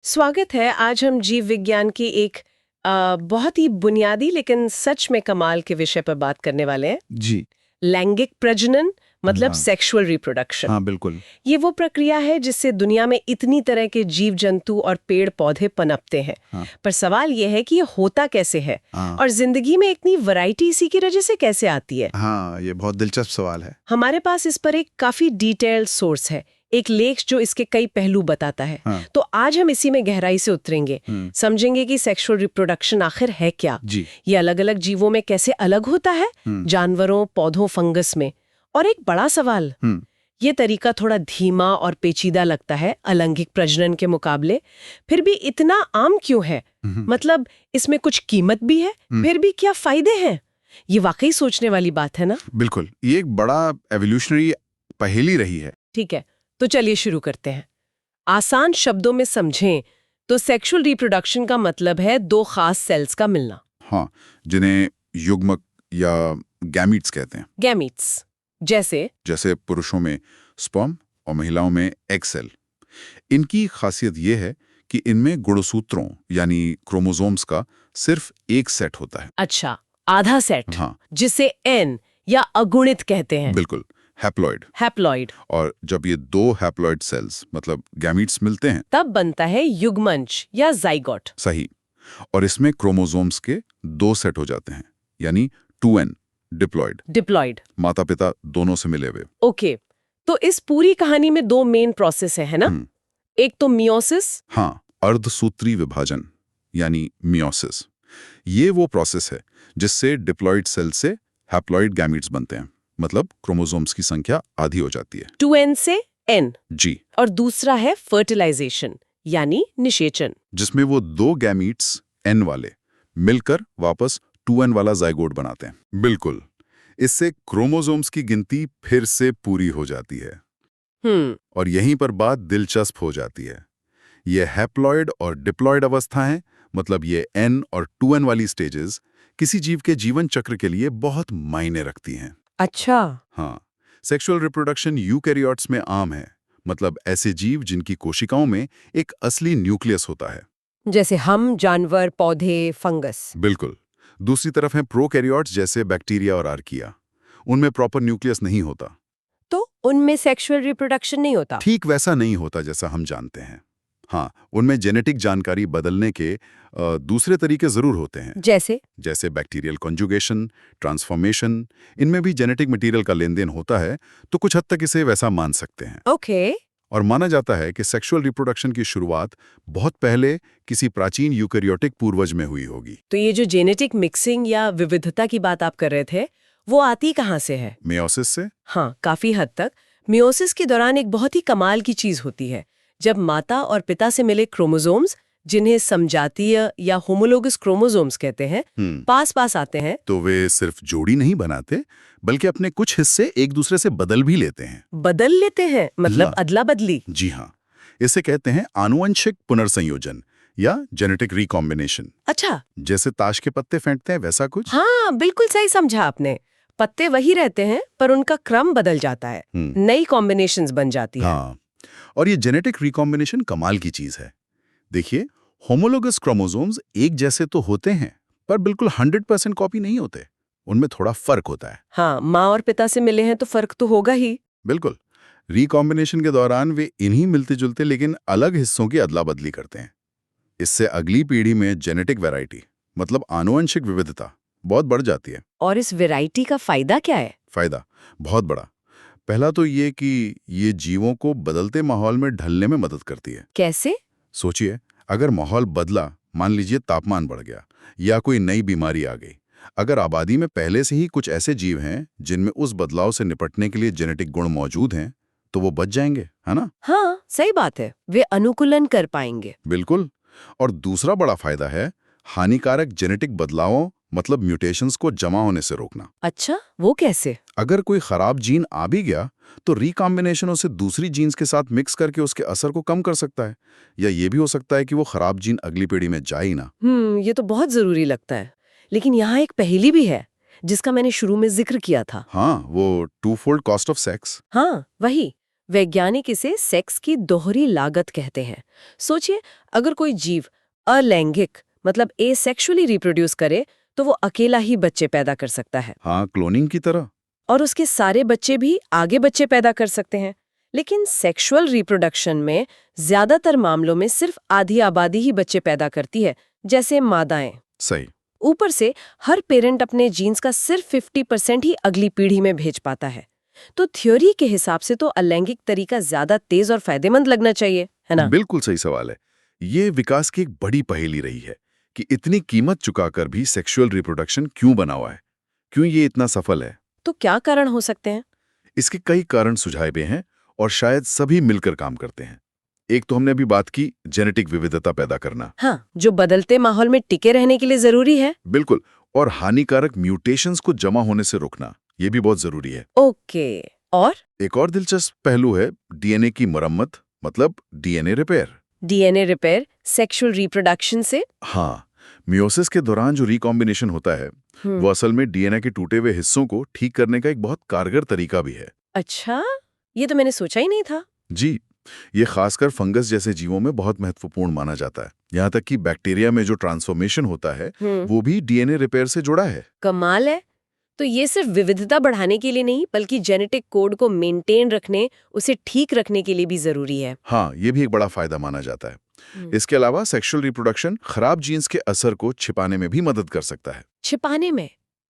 स्वागत है। आज हम जीव विज्ञान की एक बहुत ही बुनियादी लेकिन सच में कमाल के विषय पर बात करने वाले हैं। जी। लैंगिक प्रजनन मतलब हाँ। Sexual reproduction. हाँ, बिल्कुल। ये वो प्रक्रिया है जिससे दुनिया में इतनी तरह के जीव जंतु और पेड़ पौधे पनपते हैं। हाँ। पर सवाल ये है कि ये होता कैसे है हाँ। और जिंदगी में इतनी वैरायटी इसी की वजह से कैसे आती है। हाँ, ये बहुत दिलचस्प सवाल है। हमारे पास इस पर एक काफी डिटेल्ड सोर्स है, एक लेख जो इसके कई पहलू बताता है। हाँ। तो आज हम इसी में गहराई से उतरेंगे, समझेंगे कि सेक्सुअल रिप्रोडक्शन आखिर है क्या, जी। ये अलग अलग जीवों में कैसे अलग होता है, जानवरों, पौधों, फंगस में। और एक बड़ा सवाल, ये तरीका थोड़ा धीमा और पेचीदा लगता है अलैंगिक प्रजनन के मुकाबले, फिर भी इतना आम क्यों है? मतलब इसमें कुछ कीमत भी है, फिर भी क्या फायदे हैं? ये वाकई सोचने वाली बात है ना। बिल्कुल, ये एक बड़ा एवोल्यूशनरी पहेली रही है। ठीक है, तो चलिए शुरू करते हैं। आसान शब्दों में समझें तो सेक्सुअल रिप्रोडक्शन का मतलब है दो खास सेल्स का मिलना। हाँ, जिन्हें युग्मक या गैमीट्स कहते हैं। गैमीट्स जैसे पुरुषों में स्पर्म और महिलाओं में एग सेल। इनकी खासियत ये है कि इनमें गुणसूत्रों यानी क्रोमोसोम्स का सिर्फ एक सेट होता है। अच्छा, आधा सेट। हाँ। जिसे एन या अगुणित कहते हैं। बिल्कुल, हैप्लॉइड। हैप्लॉइड। और जब ये दो हैप्लॉइड सेल्स मतलब गैमीट्स मिलते हैं तब बनता है युग्मनज या जाइगोट। सही। और इसमें क्रोमोसोम्स के दो सेट हो जाते हैं, यानी 2n डिप्लॉइड। माता पिता दोनों से मिले हुए। ओके, तो इस पूरी कहानी में दो मेन प्रोसेस है ना? एक तो मियोसिस। हाँ, अर्धसूत्री विभाजन यानी मियोसिस। ये वो प्रोसेस है जिससे डिप्लॉइड सेल से हैप्लॉइड गैमीट्स बनते हैं, मतलब क्रोमोसोम्स की संख्या आधी हो जाती है। 2n से n। जी। और दूसरा है फर्टिलाइजेशन यानी निषेचन, जिसमें वो दो गैमीट्स n वाले मिलकर वापस 2n वाला जाइगोट बनाते हैं। बिल्कुल, इससे क्रोमोसोम्स की गिनती फिर से पूरी हो जाती है। और यहीं पर बात दिलचस्प हो जाती है। ये हैप्लॉइड और डिप्लॉइड अवस्थाएं, मतलब ये n और 2n वाली स्टेजेस किसी जीव के जीवन चक्र के लिए बहुत मायने रखती हैं। अच्छा। हाँ, सेक्सुअल रिप्रोडक्शन यूकैरियोट्स में आम है, मतलब ऐसे जीव जिनकी कोशिकाओं में एक असली न्यूक्लियस होता है, जैसे हम, जानवर, पौधे, फंगस। बिल्कुल। दूसरी तरफ है प्रोकैरियोट्स जैसे बैक्टीरिया और आर्किया। उनमें प्रॉपर न्यूक्लियस नहीं होता। तो उनमें सेक्सुअल रिप्रोडक्शन नहीं होता। ठीक वैसा नहीं होता जैसा हम जानते हैं। हाँ, उनमें जेनेटिक जानकारी बदलने के दूसरे तरीके जरूर होते हैं, जैसे बैक्टीरियल कॉन्जुगेशन, ट्रांसफॉर्मेशन। इनमें भी जेनेटिक मटेरियल का लेन देन होता है, तो कुछ हद तक इसे वैसा मान सकते हैं। ओके। और माना जाता है कि सेक्सुअल रिप्रोडक्शन की शुरुआत बहुत पहले किसी प्राचीन यूकैरियोटिक पूर्वज में हुई होगी। तो ये जो जेनेटिक मिक्सिंग या विविधता की बात आप कर रहे थे, वो आती कहाँ से है? मेयोसिस से। हाँ, काफी हद तक। मियोसिस के दौरान एक बहुत ही कमाल की चीज होती है, जब माता और पिता से मिले क्रोमोसोम्स, जिन्हें समजातीय या होमोलोगस क्रोमोसोम्स कहते हैं, पास पास आते हैं। तो वे सिर्फ जोड़ी नहीं बनाते, बल्कि अपने कुछ हिस्से एक दूसरे से बदल भी लेते हैं। बदल लेते हैं मतलब अदला बदली? जी हाँ, इसे कहते हैं आनुवंशिक पुनर्संयोजन या जेनेटिक रिकॉम्बिनेशन। अच्छा, जैसे ताश के पत्ते फेंटते हैं वैसा कुछ। हाँ, बिल्कुल सही समझा आपने। पत्ते वही रहते हैं पर उनका क्रम बदल जाता है, नई कॉम्बिनेशंस बन जाती है। हाँ, और ये जेनेटिक रिकॉम्बिनेशन कमाल की चीज है। देखिए, होमोलोगस क्रोमोसोम्स एक जैसे तो होते हैं, पर बिल्कुल 100% कॉपी नहीं होते। उनमें थोड़ा फर्क होता है। हाँ, माँ और पिता से मिले हैं तो फर्क तो होगा ही। बिल्कुल। रिकॉम्बिनेशन के दौरान वे इन्हीं मिलते जुलते लेकिन अलग हिस्सों की अदला बदली करते हैं। इससे अगली पीढ़ी में जेनेटिक वैरायटी, मतलब आनुवंशिक विविधता, बहुत बढ़ जाती है। और इस वैरायटी का फायदा क्या है? फायदा बहुत बड़ा। पहला तो ये कि ये जीवों को बदलते माहौल में ढलने में मदद करती है। कैसे? सोचिए, अगर माहौल बदला, मान लीजिए तापमान बढ़ गया या कोई नई बीमारी आ गई, अगर आबादी में पहले से ही कुछ ऐसे जीव हैं जिनमें उस बदलाव से निपटने के लिए जेनेटिक गुण मौजूद हैं, तो वो बच जाएंगे, है ना? हाँ, सही बात है, वे अनुकूलन कर पाएंगे। बिल्कुल। और दूसरा बड़ा फायदा है हानिकारक जेनेटिक बदलावों, मतलब म्यूटेशंस को जमा होने से रोकना। अच्छा, वो कैसे? अगर कोई खराब जीन आ भी गया, तो रिकॉम्बिनेशन उसे दूसरी जीन्स के साथ मिक्स करके उसके असर को कम कर सकता है। या ये भी हो सकता है कि वो खराब जीन अगली पीढ़ी में जाए ही ना। ये तो बहुत जरूरी लगता है। लेकिन यहाँ एक पहेली भी है, जिसका मैंने शुरू में जिक्र किया था। हाँ, वो twofold cost of sex. हाँ, वही। वैज्ञानिक इसे सेक्स की दोहरी लागत कहते हैं। सोचिए, अगर कोई जीव अलैंगिक मतलब एसेक्सुअली रिप्रोड्यूस करे तो वो अकेला ही बच्चे पैदा कर सकता है हाँ, क्लोनिंग की तरह। और उसके सारे बच्चे भी आगे बच्चे पैदा कर सकते हैं। लेकिन सेक्सुअल रिप्रोडक्शन में ज्यादातर मामलों में सिर्फ आधी आबादी ही बच्चे पैदा करती है, जैसे मादाएं। सही। ऊपर से हर पेरेंट अपने जीन्स का सिर्फ 50% ही अगली पीढ़ी में भेज पाता है। तो थ्योरी के हिसाब से तो अलैंगिक तरीका ज्यादा तेज और फायदेमंद लगना चाहिए, है ना? बिल्कुल सही सवाल है। ये विकास की एक बड़ी पहेली रही है कि इतनी कीमत चुकाकर भी सेक्सुअल रिप्रोडक्शन क्यों बना हुआ है, क्यों ये इतना सफल है। तो क्या कारण हो सकते हैं? इसके कई कारण सुझाए गए हैं और शायद सभी मिलकर काम करते हैं। एक तो हमने अभी बात की, जेनेटिक विविधता पैदा करना। हाँ, जो बदलते माहौल में टिके रहने के लिए जरूरी है। बिल्कुल। और हानिकारक म्यूटेशंस को जमा होने से रोकना, ये भी बहुत जरूरी है। ओके। और एक और दिलचस्प पहलू है डीएनए की मरम्मत, मतलब DNA repair. DNA repair sexual reproduction से? हाँ, मियोसिस के दौरान जो रिकॉम्बिनेशन होता है वो असल में डीएनए के टूटे हुए हिस्सों को ठीक करने का एक बहुत कारगर तरीका भी है। अच्छा, ये तो मैंने सोचा ही नहीं था। जी, ये खासकर फंगस जैसे जीवों में बहुत महत्वपूर्ण माना जाता है। यहाँ तक कि बैक्टीरिया में जो ट्रांसफॉर्मेशन होता है वो भी डीएनए रिपेयर से जुड़ा है। कमाल है। तो ये सिर्फ विविधता बढ़ाने के लिए नहीं, बल्कि जेनेटिक कोड को मेंटेन रखने, उसे ठीक रखने के लिए भी जरूरी है। हाँ, ये भी एक बड़ा फायदा माना जाता है। इसके अलावा सेक्सुअल रिप्रोडक्शन खराब जीन्स के असर को छिपाने में भी मदद कर सकता है। छिपाने में?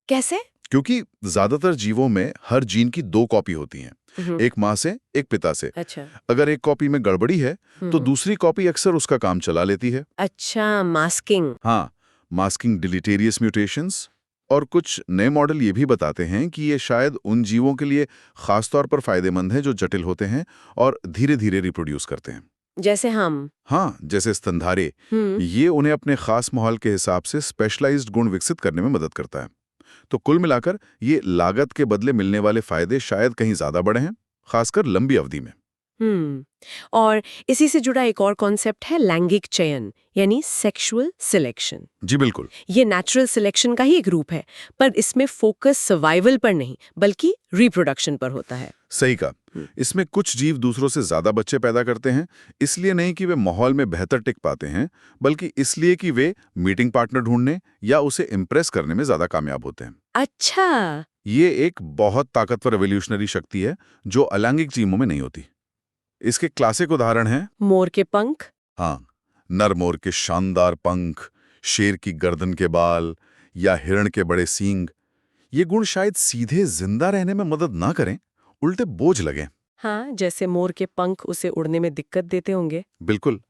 कैसे? क्योंकि ज्यादातर जीवों में हर जीन की 2 कॉपी होती हैं, एक माँ से एक पिता से। अच्छा। अगर एक कॉपी में गड़बड़ी है तो दूसरी कॉपी अक्सर उसका काम चला लेती है। अच्छा, मास्किंग। हाँ, मास्किंग डिलीटेरियस म्यूटेशंस। और कुछ नए मॉडल ये भी बताते हैं कि ये शायद उन जीवों के लिए खासतौर पर फायदेमंद है जो जटिल होते हैं और धीरे धीरे रिप्रोड्यूस करते हैं। जैसे हम? हाँ, जैसे स्तनधारी। ये उन्हें अपने खास माहौल के हिसाब से स्पेशलाइज्ड गुण विकसित करने में मदद करता है। तो कुल मिलाकर ये लागत के बदले मिलने वाले फायदे शायद कहीं ज्यादा बड़े हैं, खासकर लंबी अवधि में। और इसी से जुड़ा एक और कॉन्सेप्ट है लैंगिक चयन, यानी सेक्सुअल सिलेक्शन। जी बिल्कुल। ये नेचुरल सिलेक्शन का ही एक रूप है, पर इसमें फोकस सर्वाइवल पर नहीं बल्कि रिप्रोडक्शन पर होता है। सही कहा। इसमें कुछ जीव दूसरों से ज्यादा बच्चे पैदा करते हैं, इसलिए नहीं कि वे माहौल में बेहतर टिक पाते हैं, बल्कि इसलिए कि वे मीटिंग पार्टनर ढूंढने या उसे इम्प्रेस करने में ज्यादा कामयाब होते हैं। अच्छा। ये एक बहुत ताकतवर एवोल्यूशनरी शक्ति है जो अलैंगिक जीवों में नहीं होती। इसके क्लासिक उदाहरण हैं मोर के पंख। हाँ, नर मोर के शानदार पंख, शेर की गर्दन के बाल या हिरण के बड़े सींग। ये गुण शायद सीधे जिंदा रहने में मदद ना करें, उल्टे बोझ लगें। हाँ, जैसे मोर के पंख उसे उड़ने में दिक्कत देते होंगे। बिल्कुल,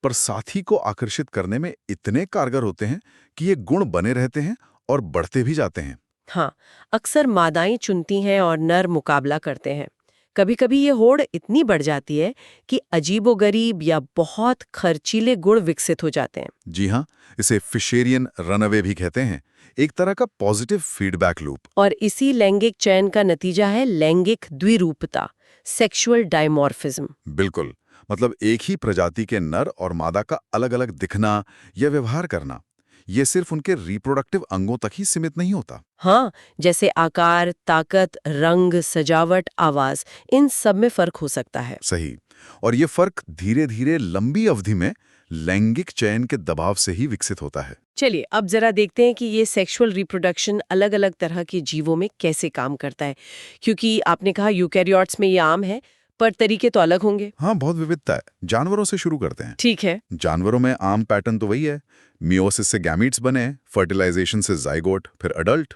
पर साथी को आकर्षित करने में इतने कारगर होते हैं कि ये गुण बने रहते हैं और बढ़ते भी जाते हैं। हाँ, अक्सर मादाएं चुनती हैं और नर मुकाबला करते हैं। कभी कभी ये होड़ इतनी बढ़ जाती है कि अजीबोगरीब या बहुत खर्चीले गुण विकसित हो जाते हैं। जी हाँ, इसे फिशेरियन रनअवे भी कहते हैं, एक तरह का पॉजिटिव फीडबैक लूप। और इसी लैंगिक चयन का नतीजा है लैंगिक द्विरूपता, सेक्सुअल डायमॉर्फिज्म। बिल्कुल, मतलब एक ही प्रजाति के नर और मादा का अलग-अलग दिखना या व्यवहार करना, ये सिर्फ उनके रिप्रोडक्टिव अंगों तक ही सीमित नहीं होता। हाँ, जैसे आकार, ताकत, रंग, सजावट, आवाज, इन सब में फर्क हो सकता है। सही। और ये फर्क धीरे-धीरे लंबी अवधि में लैंगिक चयन के दबाव से ही विकसित होता है। चलिए अब जरा देखते हैं कि ये सेक्सुअल रिप्रोडक्शन अलग-अलग तरह के जीवों में कैसे काम करता है, क्योंकि आपने कहा यूकैरियोट्स में ये आम है, पर तरीके तो अलग होंगे। हाँ, बहुत विविधता है। जानवरों से शुरू करते हैं। ठीक है। जानवरों में आम पैटर्न तो वही है, मियोसिस से गैमीट्स बने, फर्टिलाइजेशन से जाइगोट, फिर अडल्ट।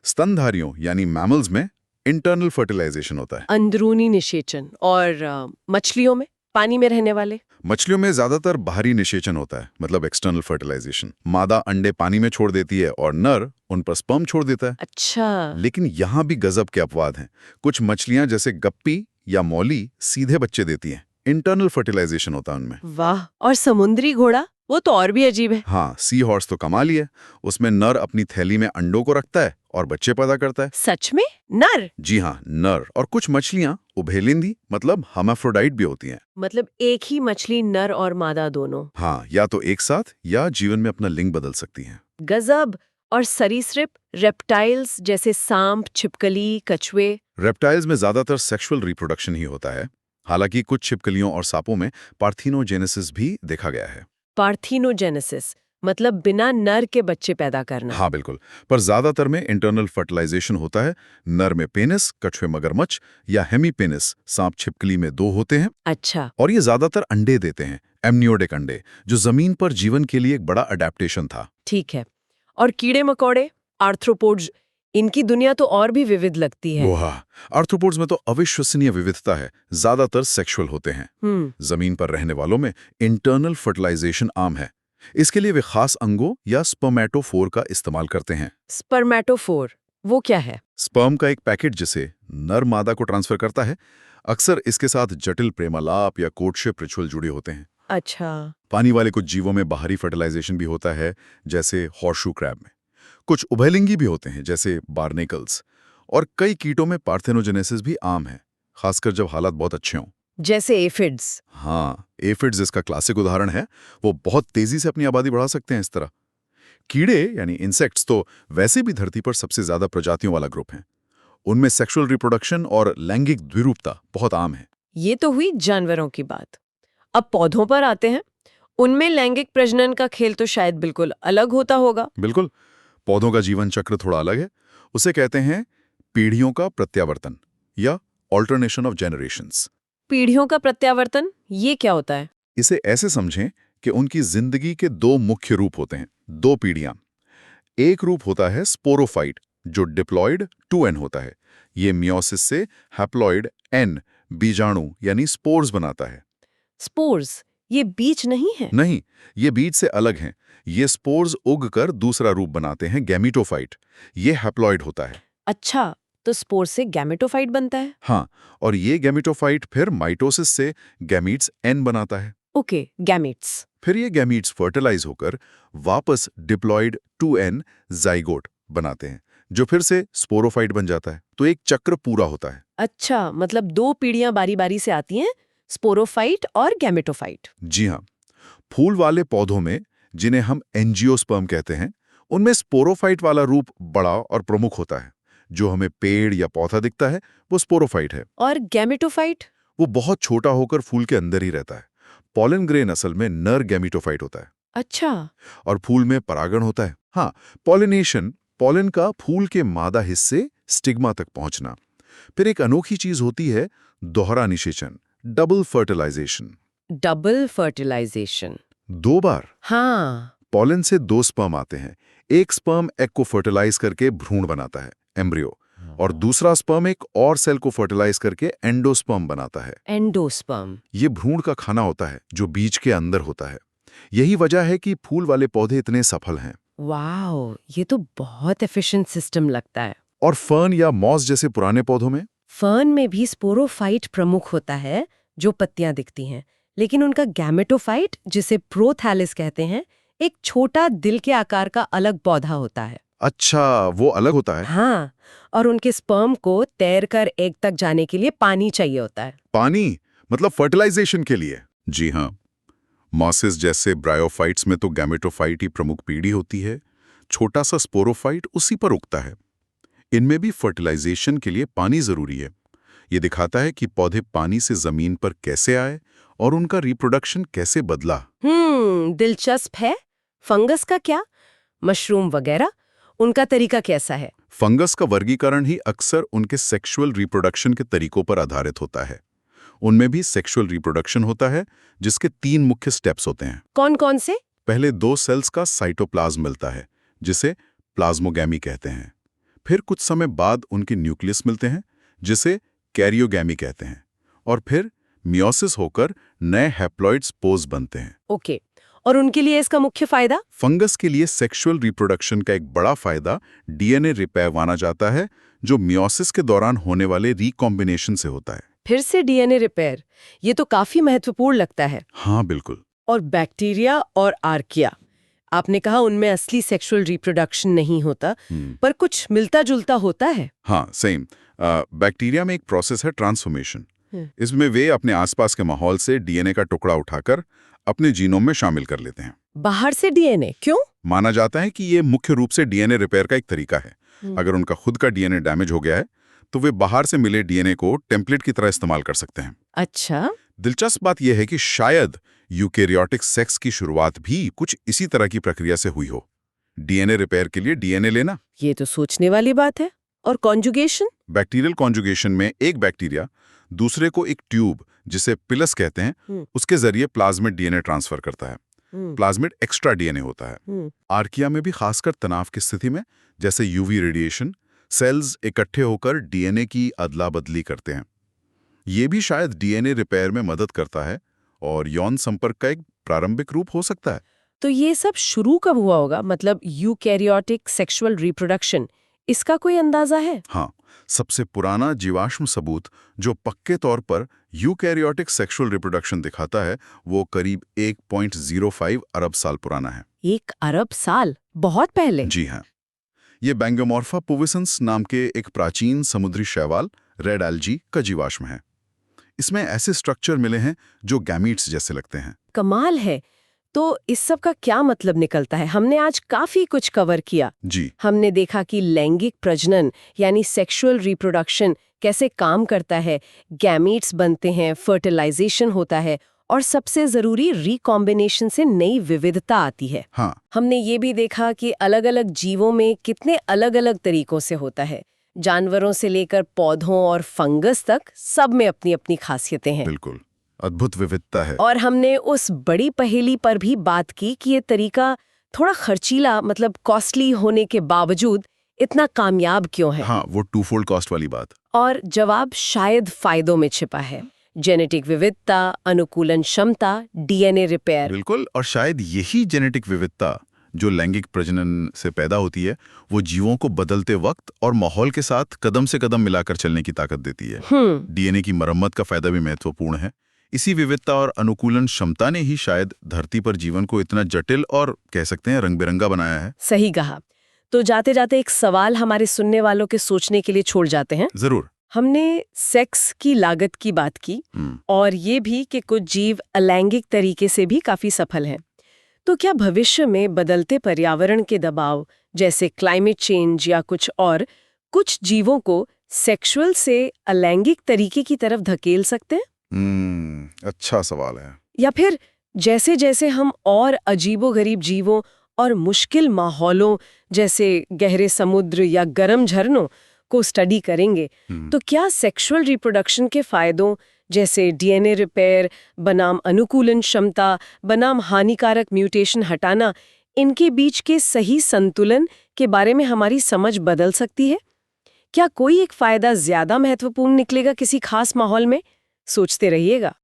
स्तनधारियों यानी मैमल्स में इंटरनल फर्टिलाइजेशन होता है। अंदरूनी निषेचन। और मछलियों में, पानी में रहने वाले? मछलियों में ज्यादातर बाहरी निषेचन होता है, मतलब एक्सटर्नल फर्टिलाइजेशन। मादा अंडे पानी में छोड़ देती है और नर उन पर स्पर्म छोड़ देता है। अच्छा। लेकिन यहाँ भी गजब के अपवाद हैं। कुछ मछलियां जैसे गप्पी या मौली सीधे बच्चे देती हैं, इंटरनल फर्टिलाइजेशन होता है उनमें। वाह। और समुद्री घोड़ा, वो तो और भी अजीब है। हाँ, सी हॉर्स तो कमाल ही है। उसमें नर अपनी थैली में अंडों को रखता है और बच्चे पैदा करता है। सच में? नर? जी हाँ, नर। और कुछ मछलियां उभयलिंगी मतलब हर्माफ्रोडाइट भी होती हैं। मतलब एक ही मछली नर और मादा दोनों? हाँ, या तो एक साथ या जीवन में अपना लिंग बदल सकती हैं। गजब। और सरीसृप, रेप्टाइल्स जैसे सांप, छिपकली, कछुए? रेप्टाइल्स में ज्यादातर सेक्सुअल रिप्रोडक्शन ही होता है। हालांकि कुछ छिपकलियों और सांपों में पार्थिनोजेनेसिस भी देखा गया है। पार्थिनोजेनेसिस मतलब बिना नर के बच्चे पैदा करना। हाँ बिल्कुल, पर ज्यादातर में इंटरनल फर्टिलाइजेशन होता है। नर में पेनिस, कछुए मगरमच्छ या हेमीपेनिस सांप छिपकली में 2 होते हैं। अच्छा। और ये ज्यादातर अंडे देते हैं, एमनियोटिक अंडे, जो जमीन पर जीवन के लिए एक बड़ा अडेप्टेशन था। ठीक है। और कीड़े मकोड़े, आर्थ्रोपोड्स, इनकी दुनिया तो और भी विविध लगती है। वाह, आर्थ्रोपोड्स में तो अविश्वसनीय विविधता है, ज्यादातर सेक्सुअल होते हैं। जमीन पर रहने वालों में इंटरनल फर्टिलाइजेशन आम है। इसके लिए वे खास अंगों या स्पर्मेटोफोर का इस्तेमाल करते हैं। स्पर्मेटोफोर, वो क्या है? स्पर्म का एक पैकेट जिसे नर मादा को ट्रांसफर करता है। अक्सर इसके साथ जटिल प्रेमालाप या कोर्टशिप रिचुअल जुड़े होते हैं। अच्छा। पानी वाले कुछ जीवों में बाहरी फर्टिलाइजेशन भी होता है, जैसे हॉर्सशू क्रैब में। कुछ उभयलिंगी भी होते हैं, जैसे बार्नेकल्स। और कई कीटों में पार्थेनोजेनेसिस भी आम है, खासकर जब हालात बहुत अच्छे हों। जैसे एफिड्स। हाँ, एफिड्स इसका क्लासिक उदाहरण है। वो बहुत तेजी से अपनी आबादी बढ़ा सकते हैं इस तरह। कीड़े यानी इंसेक्ट्स तो वैसे भी धरती पर सबसे ज्यादा प्रजातियों वाला ग्रुप हैं। उनमें सेक्सुअल रिप्रोडक्शन और लैंगिक द्विरूपता बहुत आम है। ये तो हुई जानवरों की बात। अब पौधों पर आते हैं। उनमें लैंगिक प्रजनन का खेल तो शायद बिल्कुल अलग होता होगा। बिल्कुल, पौधों का जीवन चक्र थोड़ा अलग है। उसे कहते हैं पीढ़ियों का प्रत्यावर्तन या ऑल्टरनेशन ऑफ जेनरेशंस। पीढ़ियों का प्रत्यावर्तन, ये क्या होता है? इसे ऐसे समझें कि उनकी जिंदगी के 2 मुख्य रूप होते हैं, 2 पीढ़ियां। एक रूप होता है स्पोरोफाइट, जो डिप्लॉयड 2n होता है। ये मियोसिस से हैप्लॉयड n बीजाणु यानी स्पोर्स बनाता है। स्पोर्स, ये बीज नहीं है? नहीं, ये बीज से अलग हैं। ये स्पोर्स उगकर दूसरा रूप बनाते हैं, गैमीटोफाइट। ये हैप्लॉयड होता है। अच्छा, तो स्पोर से गैमेटोफाइट बनता है? हाँ, और ये गैमीटोफाइट फिर माइटोसिस से गैमीट्स n बनाता है। Okay, gametes. फिर ये गैमीट्स फर्टिलाइज होकर वापस डिप्लॉयड 2n जाइगोट बनाते हैं, जो फिर से स्पोरोफाइट बन जाता है। तो एक चक्र पूरा होता है। अच्छा, मतलब 2 पीढ़ियां बारी बारी से आती हैं, स्पोरोफाइट और गैमेटोफाइट। जी हाँ, फूल वाले पौधों में, जिन्हें हम एंजियोस्पर्म कहते हैं, उनमें स्पोरोफाइट वाला रूप बड़ा और प्रमुख होता है। जो हमें पेड़ या पौधा दिखता है वो स्पोरोफाइट है। और गैमेटोफाइट? वो बहुत छोटा होकर फूल के अंदर ही रहता है। पॉलन ग्रेन असल में नर गैमीटोफाइट होता है। अच्छा। और फूल में परागण होता है। हाँ, पॉलिनेशन, पॉलन का फूल के मादा हिस्से स्टिग्मा तक पहुंचना। फिर एक अनोखी चीज होती है दोहरा निषेचन, डबल फर्टिलाइजेशन। Double fertilization? 2 बार। हाँ। पॉलन से 2 स्पर्म आते हैं। एक स्पर्म एग को फर्टिलाइज करके भ्रूण बनाता है, एम्ब्रियो, और दूसरा स्पर्म एक और सेल को फर्टिलाइज करके एंडोस्पर्म बनाता है। एंडोस्पर्म? ये भ्रूण का खाना होता है, जो बीज के अंदर होता है। यही वजह है कि फूल वाले पौधे इतने सफल हैं। वाओ, ये तो बहुत एफिशिएंट सिस्टम लगता है। और फर्न या मॉस जैसे पुराने पौधों में? फर्न में भी स्पोरोफाइट प्रमुख होता है, जो पत्तियां दिखती हैं, लेकिन उनका गैमेटोफाइट, जिसे प्रोथैलिस कहते हैं, एक छोटा दिल के आकार का अलग पौधा होता है। अच्छा, वो अलग होता है। हाँ, और उनके स्पर्म को तैरकर एग तक जाने के लिए पानी चाहिए होता है। पानी मतलब फर्टिलाइजेशन के लिए? जी हाँ, मॉसेस जैसे ब्रायोफाइट्स में तो गैमेटोफाइट ही प्रमुख पीढ़ी होती है। छोटा सा स्पोरोफाइट उसी पर उगता है। इनमें भी फर्टिलाइजेशन के लिए पानी जरूरी है। ये दिखाता है कि पौधे पानी से जमीन पर कैसे आए और उनका रिप्रोडक्शन कैसे बदला। दिलचस्प है। फंगस का क्या? मशरूम वगैरह, उनका तरीका कैसा है? फंगस का वर्गीकरण ही अक्सर उनके सेक्सुअल रिप्रोडक्शन के तरीकों पर आधारित होता है। उनमें भी सेक्सुअल रिप्रोडक्शन होता है, जिसके 3 मुख्य स्टेप्स होते हैं। कौन कौन से? पहले 2 सेल्स का साइटोप्लाज्म मिलता है, जिसे प्लाज्मोगैमी कहते हैं। फिर कुछ समय बाद उनके न्यूक्लियस मिलते हैं, जिसे कैरियोगैमी कहते हैं। और फिर मियोसिस होकर नए हैप्लॉइड स्पोर्स बनते हैं। ओके, और उनके लिए इसका मुख्य फायदा? फंगस के लिए सेक्सुअल रिप्रोडक्शन का एक बड़ा फायदा डीएनए रिपेयर माना जाता है, जो मियोसिस के दौरान होने वाले रिकॉम्बिनेशन से होता है। फिर से डीएनए रिपेयर, ये तो काफी महत्वपूर्ण लगता है। हाँ बिल्कुल। और बैक्टीरिया और आर्किया, आपने कहा उनमें असली सेक्सुअल रिप्रोडक्शन नहीं होता, पर कुछ मिलता जुलता होता है। हाँ, सेम। बैक्टीरिया में एक प्रोसेस है ट्रांसफॉर्मेशन। इसमें वे अपने आसपास के माहौल से डीएनए का टुकड़ा उठाकर अपने जीनोम में शामिल कर लेते हैं। बाहर से डीएनए? क्यों? माना जाता है कि ये मुख्य रूप से डीएनए रिपेयर का एक तरीका है। अगर उनका खुद का डीएनए डैमेज हो गया है, तो वे बाहर से मिले डीएनए को टेम्पलेट की तरह इस्तेमाल कर सकते हैं। अच्छा। दिलचस्प बात यह है कि शायद यूकेरियोटिक सेक्स की शुरुआत भी कुछ इसी तरह की प्रक्रिया से हुई हो। डीएनए रिपेयर के लिए डीएनए लेना। ये तो सोचने वाली बात है। और कॉन्जुगेशन? बैक्टीरियल कॉन्जुगेशन में एक बैक्टीरिया दूसरे को एक ट्यूब, जिसे पिलस कहते हैं, उसके जरिए प्लाज्मिड डीएनए ट्रांसफर करता है। प्लाज्मिड एक्स्ट्रा डीएनए होता है। आर्किया में भी खासकर तनाव की स्थिति में, जैसे यूवी रेडिएशन, सेल्स इकट्ठे होकर डीएनए की अदला बदली करते हैं। ये भी शायद डीएनए रिपेयर में मदद करता है और यौन संपर्क का एक प्रारंभिक रूप हो सकता है। तो ये सब शुरू कब हुआ होगा? मतलब यूकैरियोटिक सेक्सुअल रिप्रोडक्शन, इसका कोई अंदाजा है? हाँ, सबसे पुराना जीवाश्म सबूत जो पक्के तौर पर यूकैरियोटिक सेक्सुअल रिप्रोडक्शन दिखाता है, वो करीब 1.05 अरब साल पुराना है। 1 अरब साल? बहुत पहले? जी हाँ। ये बैंगोमॉर्फा पुविसेंस नाम के एक प्राचीन समुद्री शैवाल, रेड एल्जी, का जीवाश्म है। इसमें ऐसे स्ट्रक्चर मिले हैं जो गैमीट्स जैसे लगते हैं। कमाल है। तो इस सब का क्या मतलब निकलता है? हमने आज काफी कुछ कवर किया। जी। हमने देखा कि लैंगिक प्रजनन यानी सेक्सुअल रिप्रोडक्शन कैसे काम करता है, गैमीट्स बनते हैं, फर्टिलाइजेशन होता है और सबसे जरूरी रिकॉम्बिनेशन से नई विविधता आती है। हाँ। हमने ये भी देखा कि अलग-अलग जीवों में कितने अलग-अलग तरीकों से होता है। जानवरों से लेकर पौधों और फंगस तक, सब में अपनी-अपनी खासियतें हैं। बिल्कुल, अद्भुत विविधता है। और हमने उस बड़ी पहेली पर भी बात की कि ये तरीका थोड़ा खर्चीला, मतलब कॉस्टली होने के बावजूद इतना कामयाब क्यों है। हाँ, वो टूफोल्ड कॉस्ट वाली बात। और जवाब शायद फायदों में छिपा है। जेनेटिक विविधता, अनुकूलन क्षमता, डीएनए रिपेयर। बिल्कुल, और शायद यही जेनेटिक विविधता जो लैंगिक प्रजनन से पैदा होती है, वो जीवों को बदलते वक्त और माहौल के साथ कदम से कदम मिलाकर चलने की ताकत देती है। डीएनए की मरम्मत का फायदा भी महत्वपूर्ण है। इसी विविधता और अनुकूलन क्षमता ने ही शायद धरती पर जीवन को इतना जटिल और कह सकते हैं रंग बिरंगा बनाया है। सही कहा। तो जाते जाते एक सवाल हमारे सुनने वालों के सोचने के लिए छोड़ जाते हैं। जरूर। हमने सेक्स की लागत की बात की और ये भी कि कुछ जीव अलैंगिक तरीके से भी काफी सफल हैं। तो क्या भविष्य में बदलते पर्यावरण के दबाव, जैसे क्लाइमेट चेंज या कुछ जीवों को सेक्सुअल से अलैंगिक तरीके की तरफ धकेल सकते हैं? अच्छा सवाल है। या फिर जैसे जैसे हम और अजीबोगरीब जीवों और मुश्किल माहौलों, जैसे गहरे समुद्र या गर्म झरनों को स्टडी करेंगे, तो क्या सेक्सुअल रिप्रोडक्शन के फायदों, जैसे डीएनए रिपेयर बनाम अनुकूलन क्षमता बनाम हानिकारक म्यूटेशन हटाना, इनके बीच के सही संतुलन के बारे में हमारी समझ बदल सकती है? क्या कोई एक फायदा ज्यादा महत्वपूर्ण निकलेगा किसी खास माहौल में? सोचते रहिएगा।